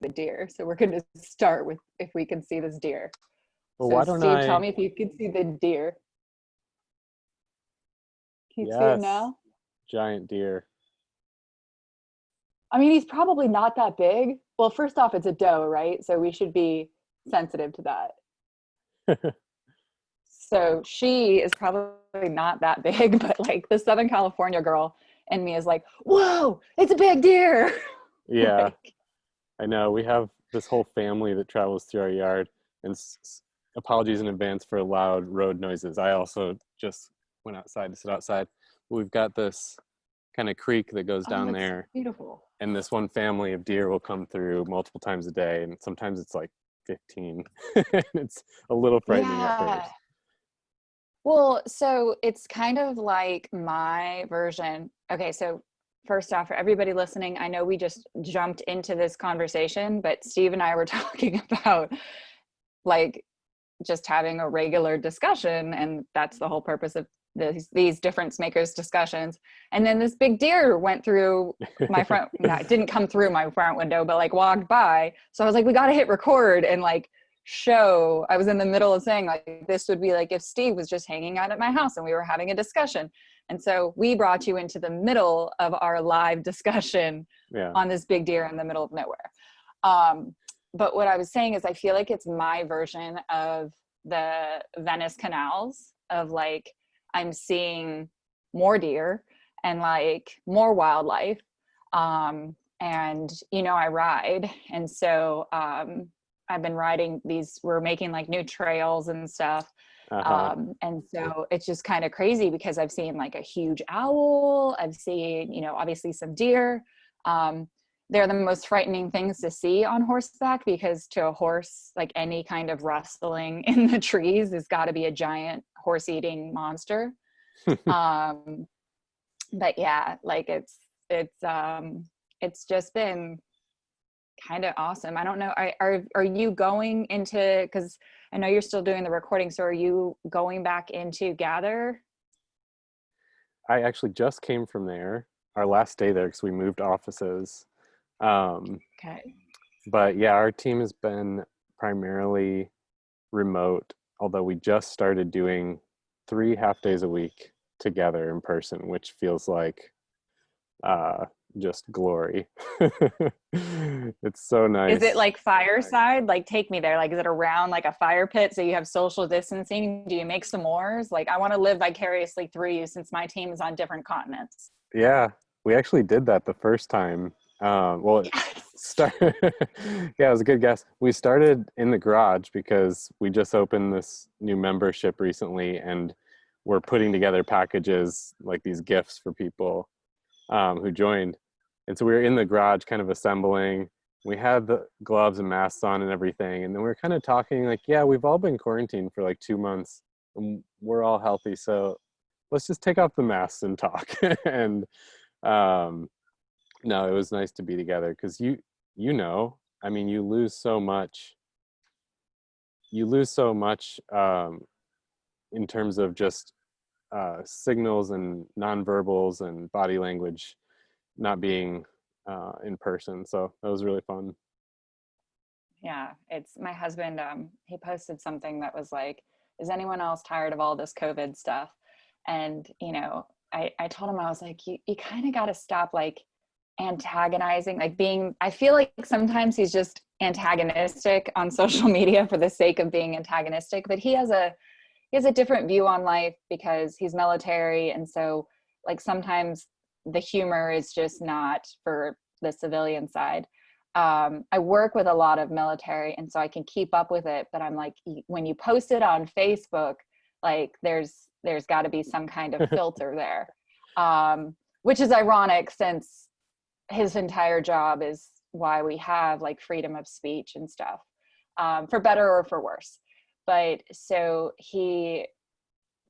the deer. So we're going to start with if we can see this deer. Well, So why don't Steve, tell I? me if you can see the deer. Can you see him Yes, now? giant deer. I mean, he's probably not that big. Well, first off, it's a doe, right? So we should be sensitive to that. So she is probably not that big, but like the Southern California girl in me is like, whoa, it's a big deer. Yeah, Like, I know. We have this whole family that travels through our yard, and apologies in advance for loud road noises. I also just went outside to sit outside. We've got this kind of creek that goes oh, down it's there, beautiful. and this one family of deer will come through multiple times a day, and sometimes it's like 15. It's a little frightening at Yeah. first. Well, so it's kind of like my version. Okay, so first off, for everybody listening, I know we just jumped into this conversation, but Steve and I were talking about like just having a regular discussion, and that's the whole purpose of these difference makers discussions. And then this big deer went through my front, no, it didn't come through my front window, but like walked by. So I was like, we got to hit record and like show. I was in the middle of saying like this would be like if Steve was just hanging out at my house and we were having a discussion. And so we brought you into the middle of our live discussion Yeah. on this big deer in the middle of nowhere. But what I was saying is I feel like it's my version of the Venice canals of like I'm seeing more deer and like more wildlife. And you know, I ride. And so I've been riding these, we're making like new trails and stuff. Uh-huh. And so it's just kind of crazy because I've seen like a huge owl. I've seen, you know, obviously some deer. They're the most frightening things to see on horseback because to a horse, like any kind of rustling in the trees has got to be a giant horse-eating monster. Um, but yeah, like it's just been kind of awesome. I don't know. Are you going into, because I know you're still doing the recording, so are you going back into Gather? I actually just came from there, our last day there, because we moved offices. Um, Okay. but yeah, our team has been primarily remote, although we just started doing 3 half days a week together in person, which feels like uh, just glory. It's so Is it nice. like fireside? Like take me there. Like is it around like a fire pit so you have social distancing? Do you make s'mores? Like I want to live vicariously through you since my team is on different continents. Yeah, we actually did that the first time. Well, Yes. start. Yeah, it was a good guess. We started in the garage because we just opened this new membership recently, and we're putting together packages like these gifts for people who joined. And so we were in the garage, kind of assembling. We had the gloves and masks on and everything, and then we were kind of talking like, yeah, we've all been quarantined for like 2 months, and we're all healthy, so let's just take off the masks and talk. And um, no, it was nice to be together because you know, I mean, you lose so much in terms of just signals and nonverbals and body language not being in person. So that was really fun. Yeah, it's my husband. He posted something that was like, "Is anyone else tired of all this COVID stuff?" And you know, I told him I was like, "You kind of got to stop like antagonizing, like being." I feel like sometimes he's just antagonistic on social media for the sake of being antagonistic, but he has a different view on life because he's military, and so like sometimes the humor is just not for the civilian side. I work with a lot of military, and so I can keep up with it. But I'm like, when you post it on Facebook, like there's got to be some kind of filter there, which is ironic since his entire job is why we have like freedom of speech and stuff, for better or for worse. But so he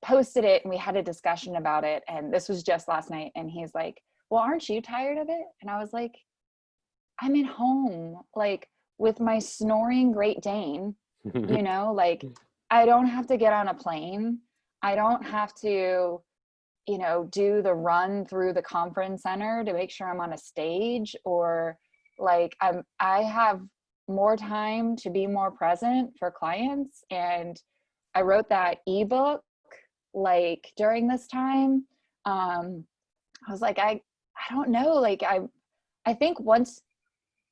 posted it and we had a discussion about it. And this was just last night. And he's like, well, aren't you tired of it? And I was like, I'm at home, like with my snoring Great Dane, you know, like I don't have to get on a plane. I don't have to, you know, do the run through the conference center to make sure I'm on a stage, or like I have more time to be more present for clients. And I wrote that ebook like during this time. I was like, I don't know, like I think once,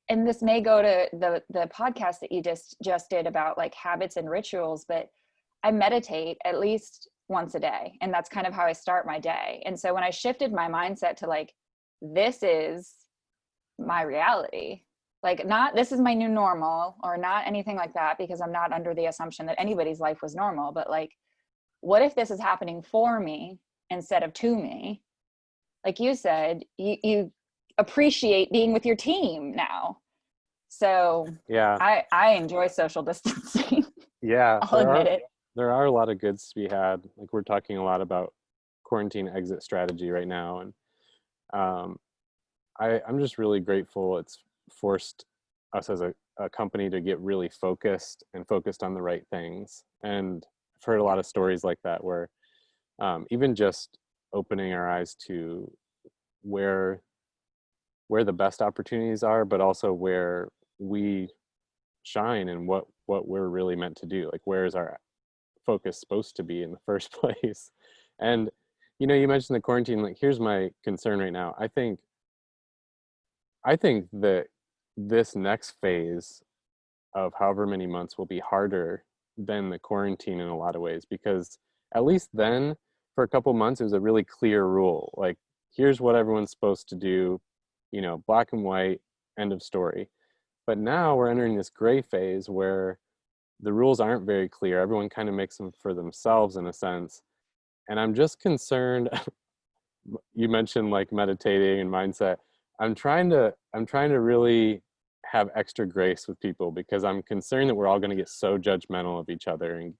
and this may go to the podcast that you just did about like habits and rituals, but I meditate at least once a day, and that's kind of how I start my day. And so when I shifted my mindset to like, this is my reality, like not this is my new normal or not anything like that, because I'm not under the assumption that anybody's life was normal, but like, what if this is happening for me instead of to me? Like you said, you appreciate being with your team now. So Yeah. I enjoy social distancing. Yeah. I'll admit it. There are a lot of goods to be had. Like we're talking a lot about quarantine exit strategy right now. And um, I'm just really grateful it's forced us as a company to get really focused and focused on the right things. And I've heard a lot of stories like that where even just opening our eyes to where the best opportunities are, but also where we shine and what we're really meant to do. Like where is our focus supposed to be in the first place? And you mentioned the quarantine. Like here's my concern right now. I think that this next phase of however many months will be harder than the quarantine in a lot of ways, because at least then for a couple months it was a really clear rule, like here's what everyone's supposed to do, black and white, end of story. But now we're entering this gray phase where the rules aren't very clear. Everyone kind of makes them for themselves in a sense. And I'm just concerned. You mentioned like meditating and mindset. I'm trying to really have extra grace with people, because I'm concerned that we're all going to get so judgmental of each other. And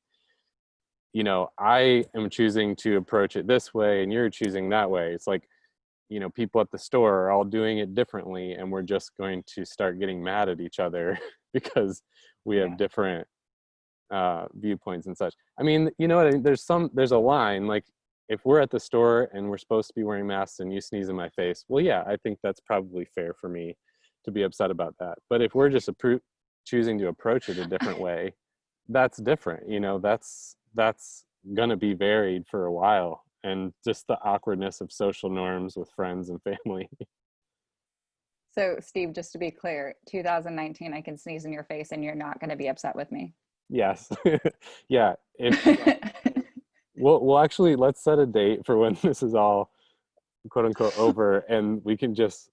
I am choosing to approach it this way and you're choosing that way. It's like, people at the store are all doing it differently, and we're just going to start getting mad at each other because we have Yeah. different viewpoints and such. I mean, you know what I mean? There's a line, like if we're at the store and we're supposed to be wearing masks and you sneeze in my face, well, yeah, I think that's probably fair for me to be upset about that. But if we're just choosing to approach it a different way, that's different. That's gonna be varied for a while, and just the awkwardness of social norms with friends and family. So Steve, just to be clear, 2019, I can sneeze in your face and you're not going to be upset with me. Yes. Yeah. If we'll actually, let's set a date for when this is all quote unquote over, and we can just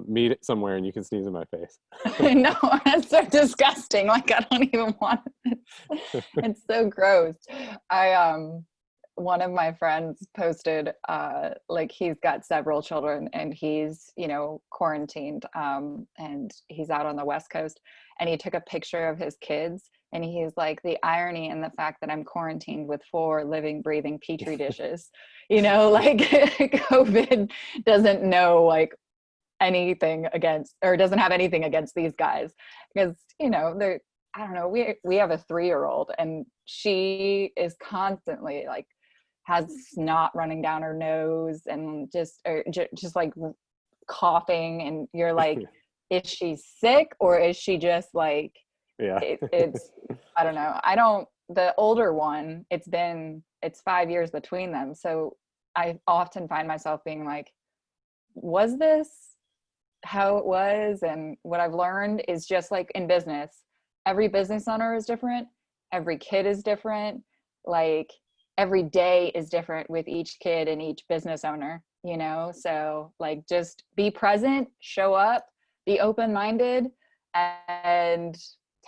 meet somewhere and you can sneeze in my face. No, that's so disgusting. Like I don't even want it. It's so gross. I one of my friends posted like he's got several children and he's, quarantined, and he's out on the West Coast, and he took a picture of his kids and he's like, the irony in the fact that I'm quarantined with 4 living, breathing petri dishes, like COVID doesn't know like anything against, or doesn't have anything against these guys, because they're, I don't know, we have a 3-year-old and she is constantly like has snot running down her nose and just like coughing, and you're like, is she sick or is she just like, Yeah. it's I don't know. The older one, it's 5 years between them, so I often find myself being like, was this how it was? And what I've learned is, just like in business, every business owner is different, every kid is different, like every day is different with each kid and each business owner, so like just be present, show up, be open-minded, and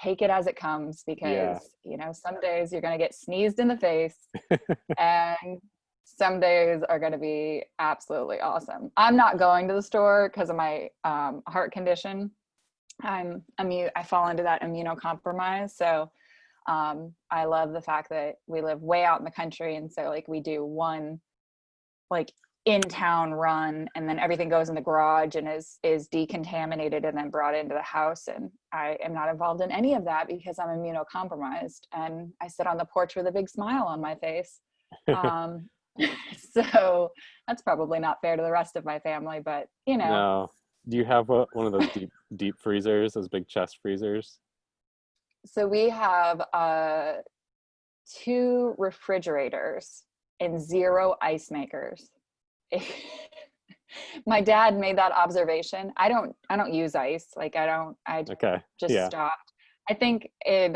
take it as it comes, because Yeah. some days you're going to get sneezed in the face and some days are going to be absolutely awesome. I'm not going to the store because of my heart condition. I fall into that immunocompromise. So I love the fact that we live way out in the country. And so like we do one like in town run, and then everything goes in the garage and is decontaminated and then brought into the house. And I am not involved in any of that because I'm immunocompromised, and I sit on the porch with a big smile on my face. Um, so that's probably not fair to the rest of my family, but No. Do you have one of those deep freezers, those big chest freezers? So we have 2 refrigerators and 0 ice makers. My dad made that observation. I don't use ice. Like I Okay. just Yeah. stopped. I think it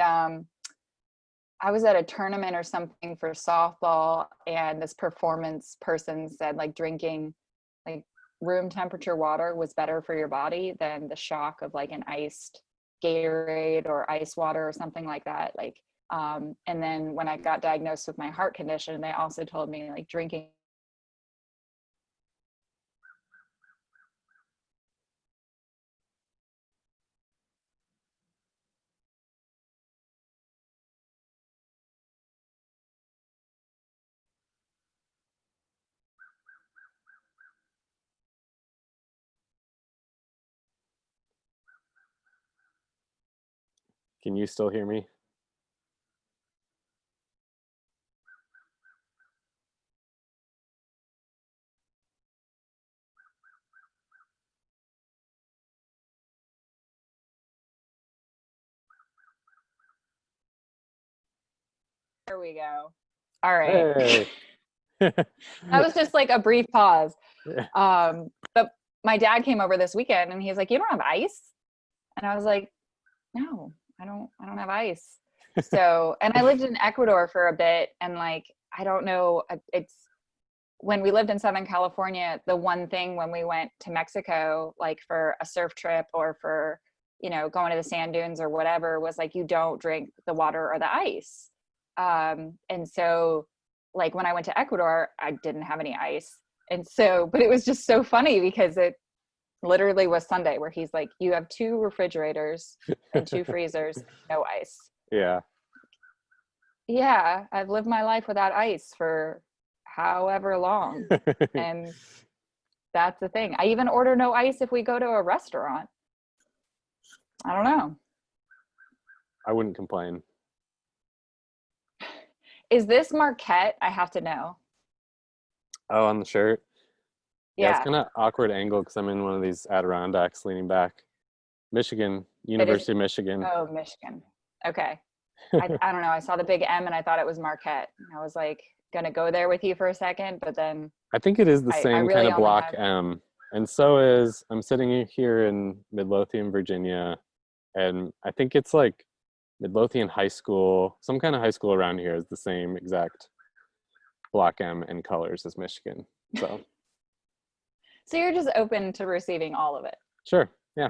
I was at a tournament or something for softball, and this performance person said like drinking like room temperature water was better for your body than the shock of like an iced Gatorade or ice water or something like that. Like, and then when I got diagnosed with my heart condition, they also told me like drinking. Can you still hear me? There we go. All right. Hey. That was just like a brief pause. But my dad came over this weekend and he's like, "You don't have ice?" And I was like, "No, I don't have ice." So, and I lived in Ecuador for a bit, and like I don't know, it's when we lived in Southern California, the one thing when we went to Mexico, like for a surf trip or for, going to the sand dunes or whatever, was like you don't drink the water or the ice. And so like when I went to Ecuador, I didn't have any ice. And so, but it was just so funny because it literally was Sunday where he's like, "You have 2 refrigerators and 2 freezers, no ice." Yeah. Yeah, I've lived my life without ice for however long. And that's the thing. I even order no ice if we go to a restaurant. I don't know. I wouldn't complain. Is this Marquette? I have to know. Oh, on the shirt. Yeah, it's Yeah, kind of awkward angle because I'm in one of these Adirondacks leaning back. Michigan, it is. University of Michigan. Oh, Michigan. Okay. I don't know. I saw the big M and I thought it was Marquette. I was like, gonna go there with you for a second, but then I think it is the I same kind really of only block have. M. And so is, I'm sitting here in Midlothian, Virginia, and I think it's like Midlothian High School, some kind of high school around here is the same exact block M and colors as Michigan. So, So you're just open to receiving all of it. sure, yeah.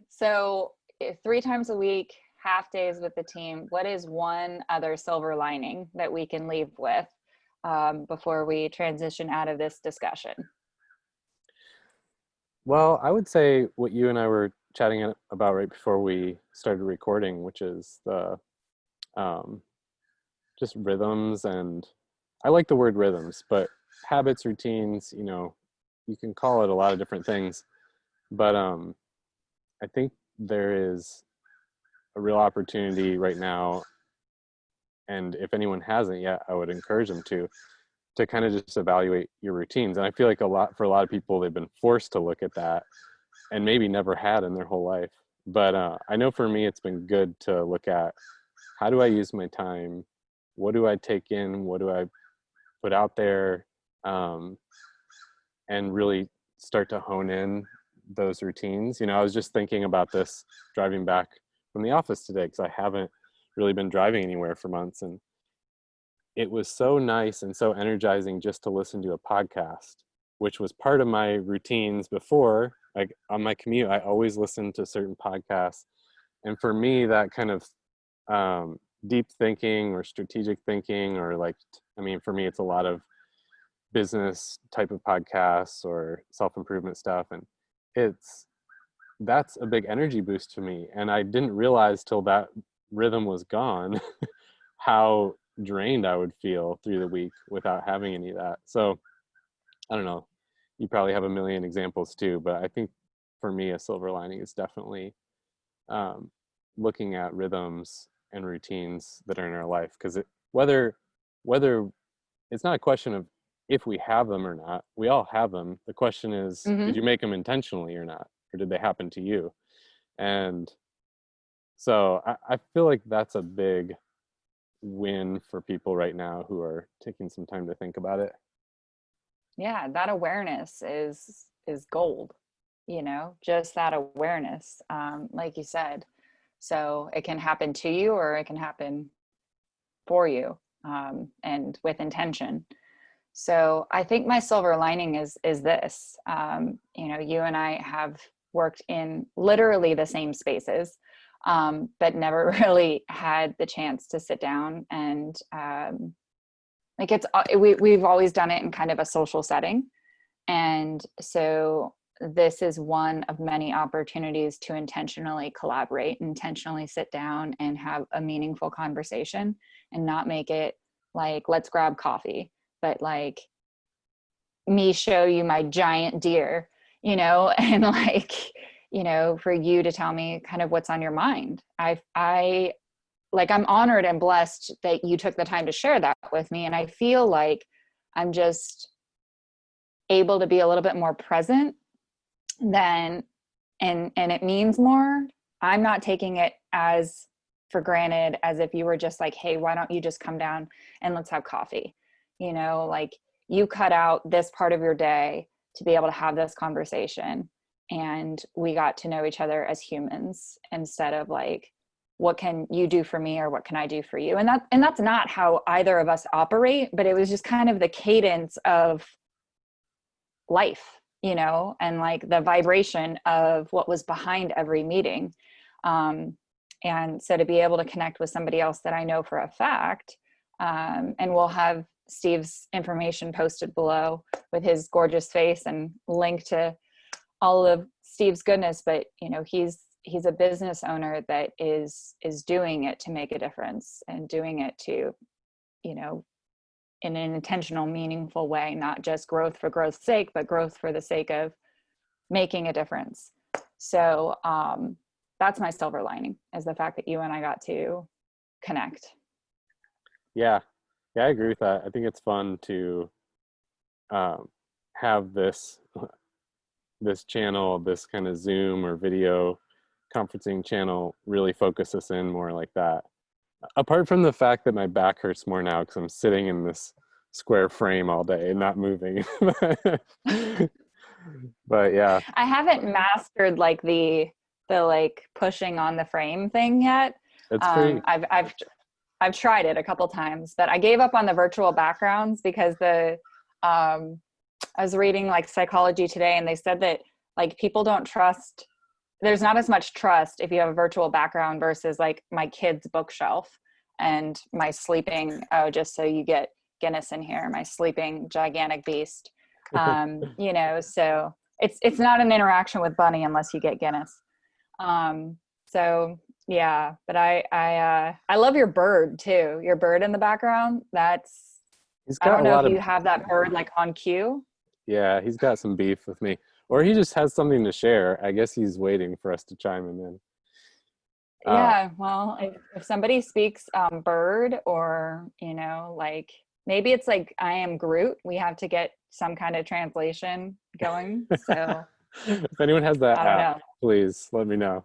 So 3 times a week, half days with the team. What is one other silver lining that we can leave with before we transition out of this discussion? Well, I would say what you and I were chatting about right before we started recording, which is the um, just rhythms. And I like the word rhythms, but habits, routines, you can call it a lot of different things. But I think there is a real opportunity right now, and if anyone hasn't yet, I would encourage them to kind of just evaluate your routines. And I feel like for a lot of people, they've been forced to look at that and maybe never had in their whole life. But I know for me, it's been good to look at, how do I use my time? What do I take in? What do I put out there? Um, and really start to hone in those routines. I was just thinking about this driving back from the office today because I haven't really been driving anywhere for months. And it was so nice and so energizing just to listen to a podcast, which was part of my routines before. Like on my commute, I always listen to certain podcasts. And for me, that kind of deep thinking or strategic thinking, or like, I mean, for me, it's a lot of business type of podcasts or self-improvement stuff. And that's a big energy boost to me. And I didn't realize till that rhythm was gone how drained I would feel through the week without having any of that. So I don't know. You probably have a million examples too, but I think for me, a silver lining is definitely um, looking at rhythms and routines that are in our life. Because whether it's not a question of if we have them or not. We all have them. The question is, Mm-hmm. did you make them intentionally or not, or did they happen to you? And So I feel like that's a big win for people right now who are taking some time to think about it. Yeah, that awareness is gold, you know, just that awareness, like you said. So it can happen to you or it can happen for you, and with intention. So I think my silver lining is this. You know, you and I have worked in literally the same spaces, but never really had the chance to sit down and like we've always done it in kind of a social setting, and so this is one of many opportunities to intentionally collaborate, intentionally sit down and have a meaningful conversation, and not make it like let's grab coffee, but like me show you my giant deer, you know, and like, you know, for you to tell me kind of what's on your mind. I like, I'm honored and blessed that you took the time to share that with me. And I feel like I'm just able to be a little bit more present than, and it means more. I'm not taking it as for granted as if you were just like, hey, why don't you just come down and let's have coffee? You know, like you cut out this part of your day to be able to have this conversation. And we got to know each other as humans instead of like, what can you do for me or what can I do for you? And that's not how either of us operate, but it was just kind of the cadence of life, you know, and like the vibration of what was behind every meeting. Um, and so to be able to connect with somebody else that I know for a fact, and we'll have Steve's information posted below with his gorgeous face and link to all of Steve's goodness, but you know, he's a business owner that is doing it to make a difference and doing it to, you know, in an intentional, meaningful way, not just growth for growth's sake, but growth for the sake of making a difference. So that's my silver lining, is the fact that you and I got to connect. Yeah, yeah, I agree with that. I think it's fun to um, have this channel, this kind of Zoom or video conferencing channel, really focus us in more like that. Apart from the fact that my back hurts more now because I'm sitting in this square frame all day and not moving. But yeah, I haven't mastered like the like pushing on the frame thing yet. it's pretty. I've tried it a couple times, but I gave up on the virtual backgrounds because I was reading like Psychology Today, and they said that like people don't trust. There's not as much trust if you have a virtual background versus like my kid's bookshelf and my sleeping. Oh, just so you get Guinness in here, my sleeping gigantic beast. You know, so it's not an interaction with Bunny unless you get Guinness. So yeah, but I love your bird too. Your bird in the background. That's, He's I got don't a know lot if of, you have that bird like on cue. yeah, he's got some beef with me, or he just has something to share. I guess he's waiting for us to chime him in. Uh, Yeah, well, if somebody speaks bird, or you know, like maybe it's like I am Groot, we have to get some kind of translation going. So if anyone has that I don't app, know. please let me know.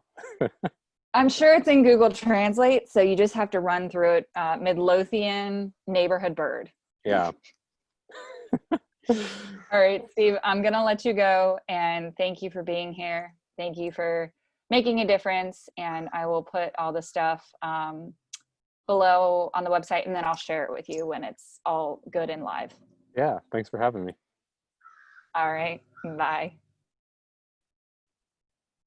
I'm sure it's in Google Translate, so you just have to run through it. Midlothian neighborhood bird. Yeah. All right, Steve, I'm gonna let you go, and thank you for being here. Thank you for making a difference, and I will put all the stuff below on the website, and then I'll share it with you when it's all good and live. Yeah. Thanks for having me. All right, bye.